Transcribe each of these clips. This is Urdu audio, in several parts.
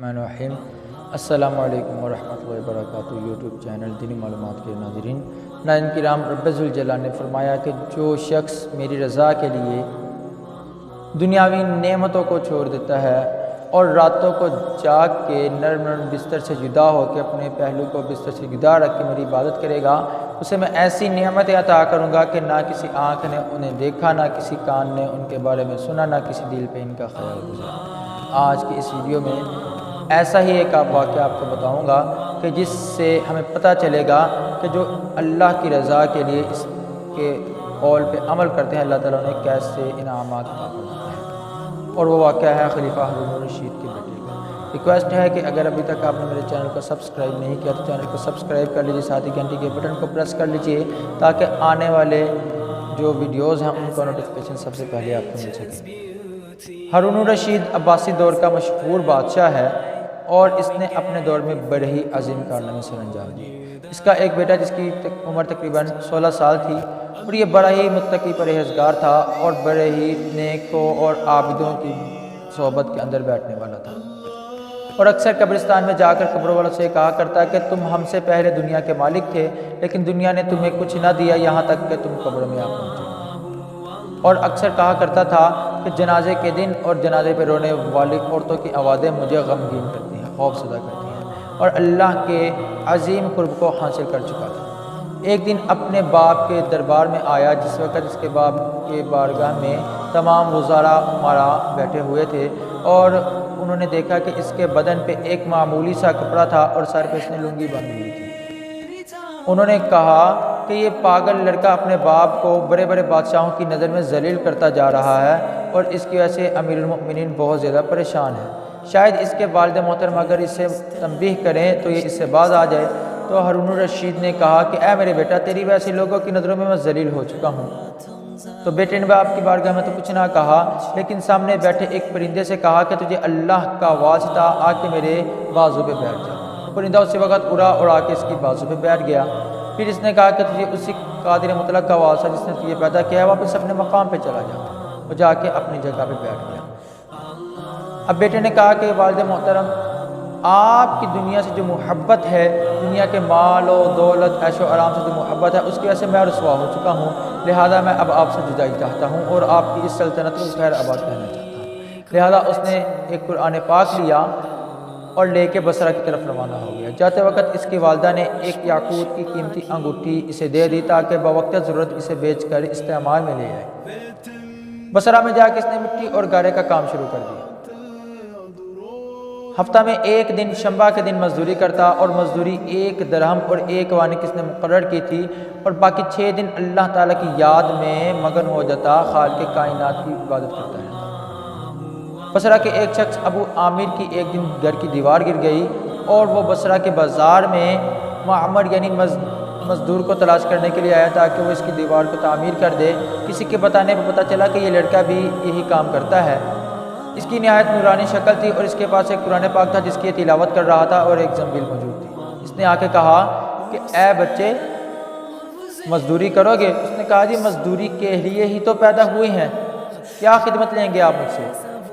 الرحمن الرحیم۔ السلام علیکم ورحمۃ اللہ وبرکاتہ۔ یوٹیوب چینل دینی معلومات کے ناظرین کرام، رب ذوالجلال نے فرمایا کہ جو شخص میری رضا کے لیے دنیاوی نعمتوں کو چھوڑ دیتا ہے اور راتوں کو جاگ کے نرم بستر سے جدا ہو کے اپنے پہلو کو بستر سے جدا رکھ کے میری عبادت کرے گا، اسے میں ایسی نعمتیں عطا کروں گا کہ نہ کسی آنکھ نے انہیں دیکھا، نہ کسی کان نے ان کے بارے میں سنا، نہ کسی دل پہ ان کا خیال گزرا۔ آج کی اس ویڈیو میں ایسا ہی ایک واقعہ آپ کو بتاؤں گا کہ جس سے ہمیں پتہ چلے گا کہ جو اللہ کی رضا کے لیے اس کے قول پہ عمل کرتے ہیں، اللہ تعالیٰ نے کیسے انعامات عطا فرماتے ہیں۔ اور وہ واقعہ ہے خلیفہ ہارون الرشید کے بیٹے کا۔ ریکویسٹ ہے کہ اگر ابھی تک آپ نے میرے چینل کو سبسکرائب نہیں کیا تو چینل کو سبسکرائب کر لیجیے، ساتھ ہی گھنٹی کے بٹن کو پریس کر لیجیے تاکہ آنے والے جو ویڈیوز ہیں ان کا نوٹیفیکیشن سب سے پہلے آپ کو مل سکے۔ ہارون الرشید عباسی دور کا مشہور بادشاہ ہے اور اس نے اپنے دور میں بڑے ہی عظیم کارنامے سر انجام دیے۔ اس کا ایک بیٹا جس کی عمر تقریباً 16 سال تھی اور یہ بڑا ہی متقی پرہیزگار تھا اور بڑے ہی نیکوں اور عابدوں کی صحبت کے اندر بیٹھنے والا تھا، اور اکثر قبرستان میں جا کر قبروں والوں سے کہا کرتا کہ تم ہم سے پہلے دنیا کے مالک تھے، لیکن دنیا نے تمہیں کچھ نہ دیا یہاں تک کہ تم قبروں میں آ پہنچے۔ اور اکثر کہا کرتا تھا کہ جنازے کے دن اور جنازے پہ رونے والی عورتوں کی آوازیں مجھے غمگین کرتی ہیں، خوف زدہ کرتی ہیں، اور اللہ کے عظیم قرب کو حاصل کر چکا تھا۔ ایک دن اپنے باپ کے دربار میں آیا جس وقت اس کے باپ کے بارگاہ میں تمام وزراء امراء بیٹھے ہوئے تھے، اور انہوں نے دیکھا کہ اس کے بدن پہ ایک معمولی سا کپڑا تھا اور سر پہ اس نے لنگی باندھی ہوئی تھی۔ انہوں نے کہا کہ یہ پاگل لڑکا اپنے باپ کو بڑے بڑے بادشاہوں کی نظر میں ذلیل کرتا جا رہا ہے اور اس کی وجہ سے امیر المؤمنین بہت زیادہ پریشان ہے۔ شاید اس کے والد محترم اگر اسے تنبیہ کریں تو یہ اس سے باز آ جائے۔ تو ہارون الرشید نے کہا کہ اے میرے بیٹا، تیری وجہ سے لوگوں کی نظروں میں ذلیل ہو چکا ہوں۔ تو بیٹے نے باپ کی بارگاہ میں تو کچھ نہ کہا، لیکن سامنے بیٹھے ایک پرندے سے کہا کہ تجھے اللہ کا واسطہ آ کے میرے بازو پہ بیٹھ جا۔ پرندہ اسی وقت اڑا کے اس کی بازو پہ بیٹھ گیا۔ پھر اس نے کہا کہ تجھے اسی قادر مطلق کا واسطہ جس نے تجھے پیدا کیا ہے واپس اپنے مقام پہ چلا جا۔ وہ جا کے اپنی جگہ پہ بیٹھ گیا۔ اب بیٹے نے کہا کہ والد محترم، آپ کی دنیا سے جو محبت ہے، دنیا کے مال و دولت عیش و آرام سے جو محبت ہے، اس کی وجہ سے میں رسوا ہو چکا ہوں، لہذا میں اب آپ سے جدائی چاہتا ہوں اور آپ کی اس سلطنت کو خیر آباد کہنا چاہتا ہوں۔ لہذا اس نے ایک قرآن پاک لیا اور لے کے بصرہ کی طرف روانہ ہو گیا۔ جاتے وقت اس کی والدہ نے ایک یاقوت کی قیمتی انگوٹھی اسے دے دی تاکہ بوقت ضرورت اسے بیچ کر استعمال میں لے آئے۔ بصرہ میں جا کے اس نے مٹی اور گارے کا کام شروع کر دیا۔ ہفتہ میں ایک دن شنبہ کے دن مزدوری کرتا اور مزدوری 1 درہم اور 1 وانق اس نے مقرر کی تھی، اور باقی 6 دن اللہ تعالیٰ کی یاد میں مگن ہو جاتا، خالق کائنات کی عبادت کرتا ہے۔ بصرہ کے ایک شخص ابو عامر کی ایک دن گھر کی دیوار گر گئی اور وہ بصرہ کے بازار میں معمر یعنی مزدور کو تلاش کرنے کے لیے آیا تاکہ وہ اس کی دیوار کو تعمیر کر دے۔ کسی کے بتانے پہ پتہ چلا کہ یہ لڑکا بھی یہی کام کرتا ہے۔ اس کی نہایت نورانی شکل تھی اور اس کے پاس ایک قرآن پاک تھا جس کی یہ تلاوت کر رہا تھا اور ایک زنبیل موجود تھی۔ اس نے آ کے کہا کہ اے بچے، مزدوری کرو گے؟ اس نے کہا جی مزدوری کے لیے ہی تو پیدا ہوئے ہیں، کیا خدمت لیں گے آپ مجھ سے؟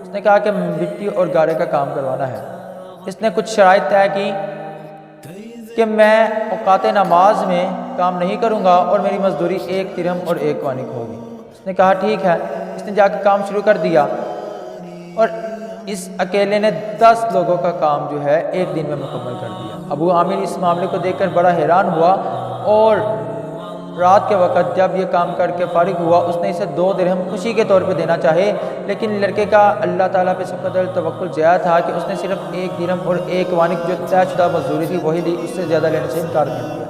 اس نے کہا کہ مٹی اور گارے کا کام کروانا ہے۔ اس نے کچھ شرائط طے کی کہ میں اوقات نماز میں کام نہیں کروں گا اور میری مزدوری 1 درہم اور 1 وانق ہوگی۔ اس نے کہا ٹھیک ہے۔ اس نے جا کے کام شروع کر دیا اور اس اکیلے نے 10 لوگوں کا کام جو ہے 1 دن میں مکمل کر دیا۔ ابو عامر اس معاملے کو دیکھ کر بڑا حیران ہوا اور رات کے وقت جب یہ کام کر کے فارغ ہوا اس نے اسے 2 درہم خوشی کے طور پہ دینا چاہے، لیکن لڑکے کا اللہ تعالیٰ پہ سب قدر توکل زیادہ تھا کہ اس نے صرف 1 درہم اور 1 وانق جو طے شدہ مزدوری تھی وہی لی، اس سے زیادہ لینے سے انکار کر دیا۔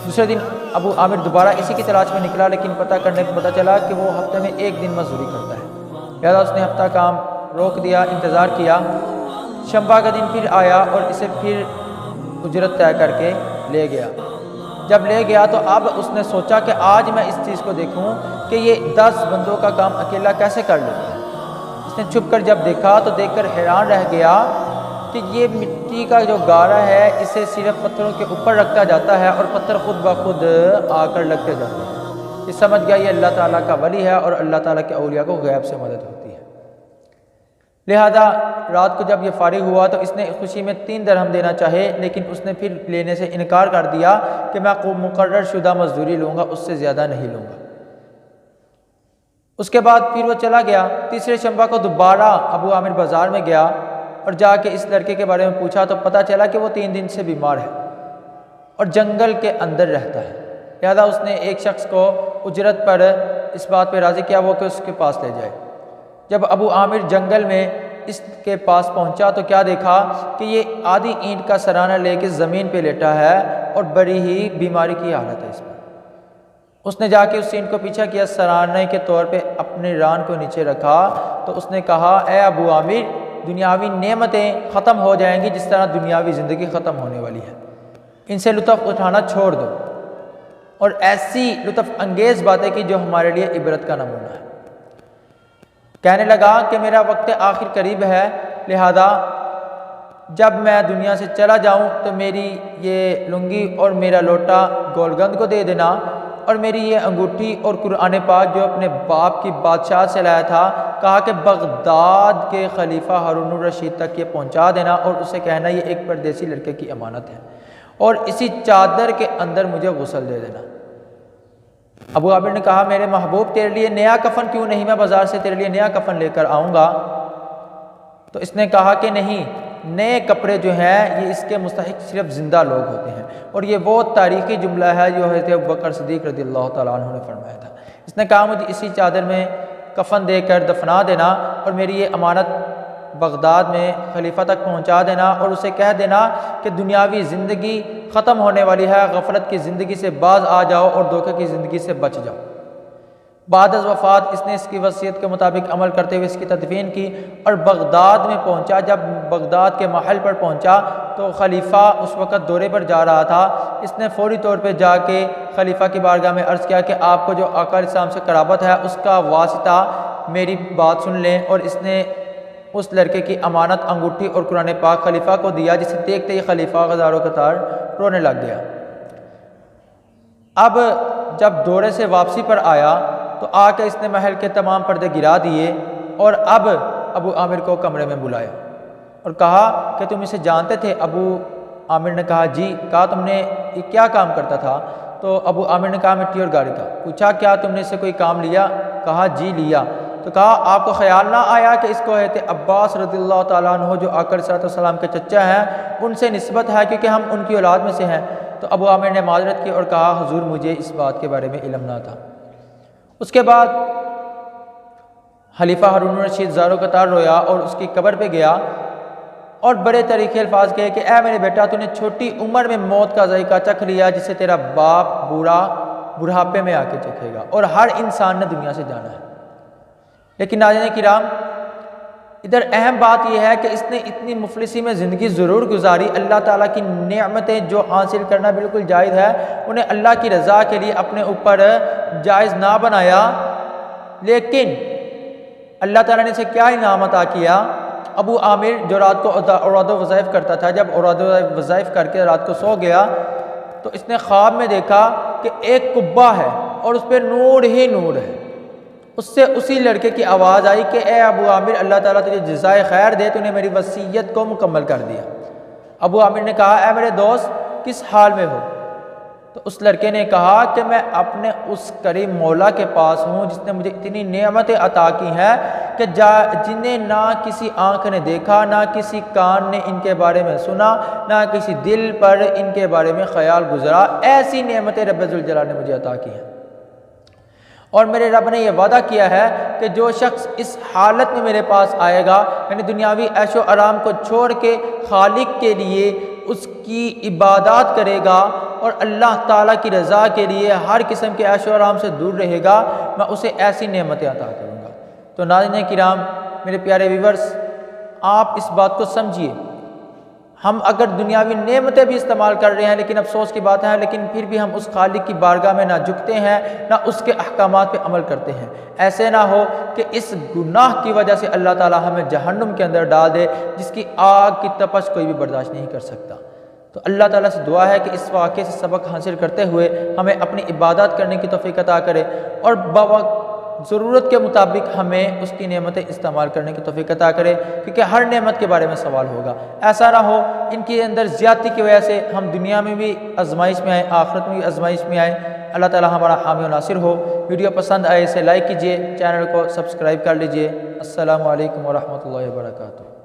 دوسرے دن ابو عامر دوبارہ اسی کی تلاش میں نکلا، لیکن پتہ کرنے کو پتہ چلا کہ وہ ہفتے میں 1 دن مزدوری کرتا ہے۔ لہٰذا اس نے ہفتہ کام روک دیا، انتظار کیا۔ شنبہ کا دن پھر آیا اور اسے پھر اجرت طے کر کے لے گیا۔ جب لے گیا تو اب اس نے سوچا کہ آج میں اس چیز کو دیکھوں کہ یہ 10 بندوں کا کام اکیلا کیسے کر لیتا ہے۔ اس نے چھپ کر جب دیکھا تو دیکھ کر حیران رہ گیا کہ یہ مٹی کا جو گارا ہے اسے صرف پتھروں کے اوپر رکھتا جاتا ہے اور پتھر خود بخود آ کر لگتے جاتے ہیں۔ یہ سمجھ گیا یہ اللہ تعالیٰ کا ولی ہے اور اللہ تعالیٰ کے اولیاء کو غیب سے مدد ہوتی ہے۔ لہذا رات کو جب یہ فارغ ہوا تو اس نے خوشی میں 3 درہم دینا چاہے، لیکن اس نے پھر لینے سے انکار کر دیا کہ میں مقرر شدہ مزدوری لوں گا، اس سے زیادہ نہیں لوں گا۔ اس کے بعد پھر وہ چلا گیا۔ تیسرے شنبہ کو دوبارہ ابو عامر بازار میں گیا اور جا کے اس لڑکے کے بارے میں پوچھا تو پتہ چلا کہ وہ 3 دن سے بیمار ہے اور جنگل کے اندر رہتا ہے۔ لہذا اس نے ایک شخص کو اجرت پر اس بات پہ راضی کیا وہ کہ اس کے پاس لے جائے۔ جب ابو عامر جنگل میں اس کے پاس پہنچا تو کیا دیکھا کہ یہ آدھی اینٹ کا سرانہ لے کے زمین پہ لیٹا ہے اور بڑی ہی بیماری کی حالت ہے اس پر۔ اس نے جا کے اس اینٹ کو پیچھا کیا، سرانے کے طور پہ اپنے ران کو نیچے رکھا تو اس نے کہا، اے ابو عامر، دنیاوی نعمتیں ختم ہو جائیں گی جس طرح دنیاوی زندگی ختم ہونے والی ہے، ان سے لطف اٹھانا چھوڑ دو اور ایسی لطف انگیز باتیں کی جو ہمارے لیے عبرت کا نمونہ ہے۔ کہنے لگا کہ میرا وقت آخر قریب ہے، لہذا جب میں دنیا سے چلا جاؤں تو میری یہ لنگی اور میرا لوٹا گولگند کو دے دینا، اور میری یہ انگوٹھی اور قرآن پاک جو اپنے باپ کی بادشاہ سے لایا تھا، کہا کہ بغداد کے خلیفہ ہارون الرشید تک یہ پہنچا دینا اور اسے کہنا یہ ایک پردیسی لڑکے کی امانت ہے، اور اسی چادر کے اندر مجھے غسل دے دینا۔ ابو عامر نے کہا، میرے محبوب تیرے لیے نیا کفن کیوں نہیں، میں بازار سے تیرے لیے نیا کفن لے کر آؤں گا۔ تو اس نے کہا کہ نہیں، نئے کپڑے جو ہیں یہ اس کے مستحق صرف زندہ لوگ ہوتے ہیں، اور یہ وہ تاریخی جملہ ہے جو حضرت ابوبکر صدیق رضی اللہ تعالیٰ عنہ نے فرمایا تھا۔ اس نے کہا، مجھے اسی چادر میں کفن دے کر دفنا دینا اور میری یہ امانت بغداد میں خلیفہ تک پہنچا دینا، اور اسے کہہ دینا کہ دنیاوی زندگی ختم ہونے والی ہے، غفلت کی زندگی سے باز آ جاؤ اور دھوکے کی زندگی سے بچ جاؤ۔ بعد از وفات اس نے اس کی وصیت کے مطابق عمل کرتے ہوئے اس کی تدفین کی اور بغداد میں پہنچا۔ جب بغداد کے محل پر پہنچا تو خلیفہ اس وقت دورے پر جا رہا تھا۔ اس نے فوری طور پہ جا کے خلیفہ کی بارگاہ میں عرض کیا کہ آپ کو جو آقا علیہ السلام سے قرابت ہے اس کا واسطہ میری بات سن لیں، اور اس نے اس لڑکے کی امانت انگوٹھی اور قرآن پاک خلیفہ کو دیا، جسے دیکھتے ہی خلیفہ غزاروں قطار رونے لگ گیا۔ اب جب دورے سے واپسی پر آیا تو آ کے اس نے محل کے تمام پردے گرا دیے اور اب ابو عامر کو کمرے میں بلایا اور کہا کہ تم اسے جانتے تھے؟ ابو عامر نے کہا جی۔ کہا تم نے یہ کیا کام کرتا تھا؟ تو ابو عامر نے کہا مٹی اور گاڑی کا۔ پوچھا کیا تم نے اس سے کوئی کام لیا؟ کہا جی لیا۔ تو کہا آپ کو خیال نہ آیا کہ اس کو حضرت عباس رضی اللہ تعالیٰ عنہ جو آقا صلی اللہ علیہ وسلم کے چچا ہیں ان سے نسبت ہے کیونکہ ہم ان کی اولاد میں سے ہیں؟ تو ابو عامر نے معذرت کی اور کہا حضور مجھے اس بات کے بارے میں علم نہ تھا۔ اس کے بعد خلیفہ ہارون الرشید زارو قطار رویا اور اس کی قبر پہ گیا اور بڑے طریقے الفاظ کہے کہ اے میرے بیٹا، تو نے چھوٹی عمر میں موت کا ذائقہ چکھ لیا جسے تیرا باپ بڑھاپے میں آ کے چکھے گا، اور ہر انسان نے دنیا سے جانا ہے۔ لیکن ناظرین کرام، ادھر اہم بات یہ ہے کہ اس نے اتنی مفلسی میں زندگی ضرور گزاری، اللہ تعالیٰ کی نعمتیں جو حاصل کرنا بالکل جائز ہے انہیں اللہ کی رضا کے لیے اپنے اوپر جائز نہ بنایا، لیکن اللہ تعالیٰ نے اسے کیا انعام عطا کیا؟ ابو عامر جو رات کو اوراد و وظائف کرتا تھا، جب اوراد و وظائف کر کے رات کو سو گیا تو اس نے خواب میں دیکھا کہ ایک قبہ ہے اور اس پہ نور ہی نور ہے۔ اس سے اسی لڑکے کی آواز آئی کہ اے ابو عامر، اللہ تعالیٰ تجھے جزائے خیر دے، تو نے میری وصیت کو مکمل کر دیا۔ ابو عامر نے کہا اے میرے دوست کس حال میں ہو؟ تو اس لڑکے نے کہا کہ میں اپنے اس کریم مولا کے پاس ہوں جس نے مجھے اتنی نعمتیں عطا کی ہیں کہ جنہیں نہ کسی آنکھ نے دیکھا، نہ کسی کان نے ان کے بارے میں سنا، نہ کسی دل پر ان کے بارے میں خیال گزرا۔ ایسی نعمتیں رب ذوالجلال نے مجھے عطا کی ہیں، اور میرے رب نے یہ وعدہ کیا ہے کہ جو شخص اس حالت میں میرے پاس آئے گا، یعنی دنیاوی عیش و آرام کو چھوڑ کے خالق کے لیے اس کی عبادات کرے گا اور اللہ تعالیٰ کی رضا کے لیے ہر قسم کے عیش و آرام سے دور رہے گا، میں اسے ایسی نعمتیں عطا کروں گا۔ تو ناظرین کرام، میرے پیارے ویورز، آپ اس بات کو سمجھیے، ہم اگر دنیاوی نعمتیں بھی استعمال کر رہے ہیں لیکن افسوس کی بات ہے، لیکن پھر بھی ہم اس خالق کی بارگاہ میں نہ جھکتے ہیں نہ اس کے احکامات پہ عمل کرتے ہیں۔ ایسے نہ ہو کہ اس گناہ کی وجہ سے اللہ تعالیٰ ہمیں جہنم کے اندر ڈال دے جس کی آگ کی تپش کوئی بھی برداشت نہیں کر سکتا۔ تو اللہ تعالیٰ سے دعا ہے کہ اس واقعے سے سبق حاصل کرتے ہوئے ہمیں اپنی عبادات کرنے کی توفیق عطا کرے اور ضرورت کے مطابق ہمیں اس کی نعمتیں استعمال کرنے کی توفیق عطا کرے، کیونکہ ہر نعمت کے بارے میں سوال ہوگا۔ ایسا نہ ہو ان کے اندر زیادتی کی وجہ سے ہم دنیا میں بھی آزمائش میں آئیں، آخرت میں بھی آزمائش میں آئیں۔ اللہ تعالی ہمارا حامی و ناصر ہو۔ ویڈیو پسند آئے اسے لائک کیجئے، چینل کو سبسکرائب کر لیجئے۔ السلام علیکم ورحمۃ اللہ وبرکاتہ۔